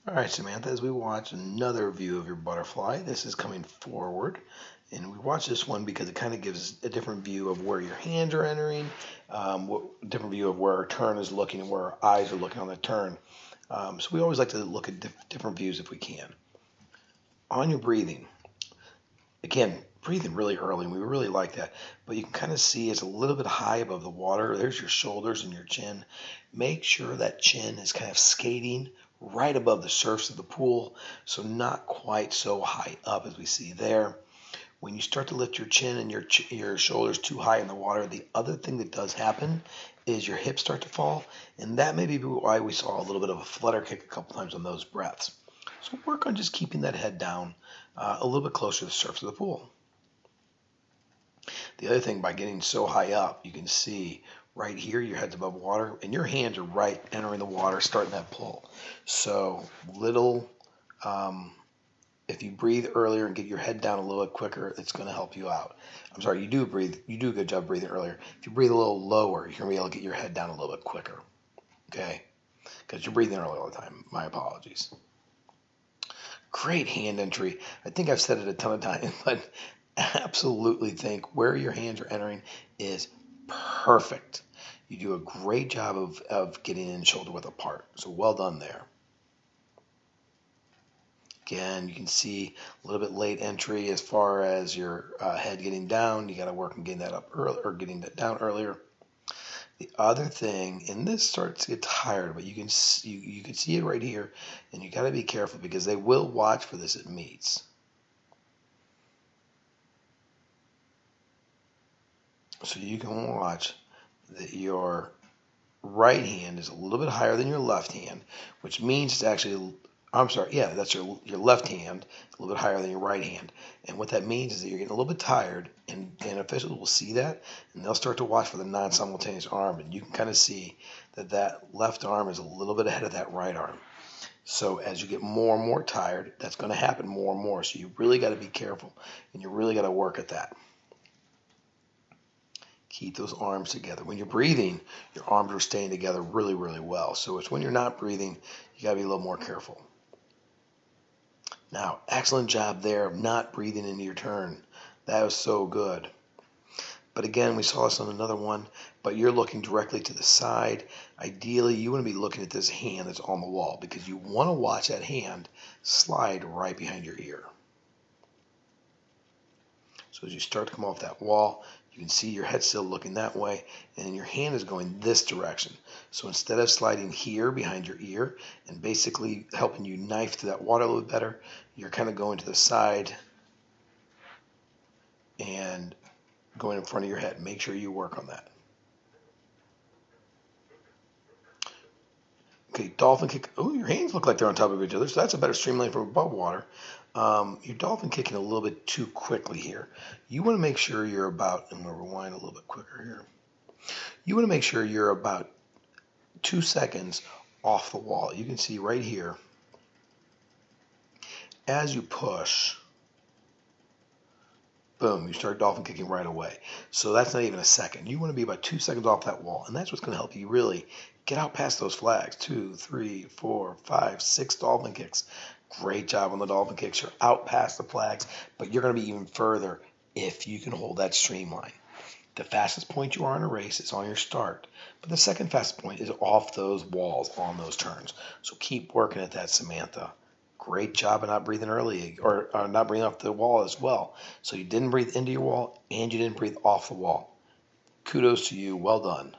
All right, Samantha, as we watch another view of your butterfly, this is coming forward. And we watch this one because it kind of gives a different view of where your hands are entering, different view of where our turn is looking and where our eyes are looking on the turn. So we always like to look at different views if we can. On your breathing, again, breathing really early, and we really like that. But you can kind of see it's a little bit high above the water. There's your shoulders and your chin. Make sure that chin is kind of skating right above the surface of the pool, so not quite so high up as we see there. When you start to lift your chin and your shoulders too high in the water, the other thing that does happen is your hips start to fall, and that may be why we saw a little bit of a flutter kick a couple times on those breaths. So work on just keeping that head down a little bit closer to the surface of the pool. The other thing, by getting so high up, you can see right here your head's above water and your hands are right entering the water, starting that pull. So if you breathe earlier and get your head down a little bit quicker, it's going to help you out. I'm sorry, you do a good job breathing earlier. If you breathe a little lower, you're going to be able to get your head down a little bit quicker. Okay? Because you're breathing early all the time. My apologies. Great hand entry. I think I've said it a ton of times, but absolutely think where your hands are entering is perfect. You do a great job of getting in shoulder width apart. So well done there. Again, you can see a little bit late entry as far as your head getting down. You got to work on getting that up early or getting that down earlier. The other thing, and this starts to get tired, but you can see it right here, and you got to be careful because they will watch for this at meets. So you can watch that your right hand is a little bit higher than your left hand, which means it's actually, I'm sorry, yeah, that's your left hand, a little bit higher than your right hand. And what that means is that you're getting a little bit tired, and officials will see that, and they'll start to watch for the non-simultaneous arm, and you can kind of see that that left arm is a little bit ahead of that right arm. So as you get more and more tired, that's going to happen more and more. So you really got to be careful, and you really got to work at that. Keep those arms together. When you're breathing, your arms are staying together really, really well. So it's when you're not breathing, you got to be a little more careful. Now, excellent job there of not breathing into your turn. That was so good. But again, we saw this on another one, but you're looking directly to the side. Ideally, you want to be looking at this hand that's on the wall because you want to watch that hand slide right behind your ear. So as you start to come off that wall, you can see your head still looking that way, and your hand is going this direction. So instead of sliding here behind your ear and basically helping you knife through that water a little bit better, you're kind of going to the side and going in front of your head. Make sure you work on that. Okay, dolphin kick. Oh, your hands look like they're on top of each other, so that's a better streamline from above water. Your dolphin kicking a little bit too quickly here. You want to make sure you're about, I'm going to rewind a little bit quicker here. You want to make sure you're about 2 seconds off the wall. You can see right here, as you push, boom, you start dolphin kicking right away. So that's not even a second. You want to be about 2 seconds off that wall, and that's what's going to help you really get out past those flags. 2, 3, 4, 5, 6 dolphin kicks. Great job on the dolphin kicks. You're out past the flags, but you're going to be even further if you can hold that streamline. The fastest point you are in a race is on your start, but the second fastest point is off those walls on those turns. So keep working at that, Samantha. Great job of not breathing early or not breathing off the wall as well. So you didn't breathe into your wall and you didn't breathe off the wall. Kudos to you. Well done.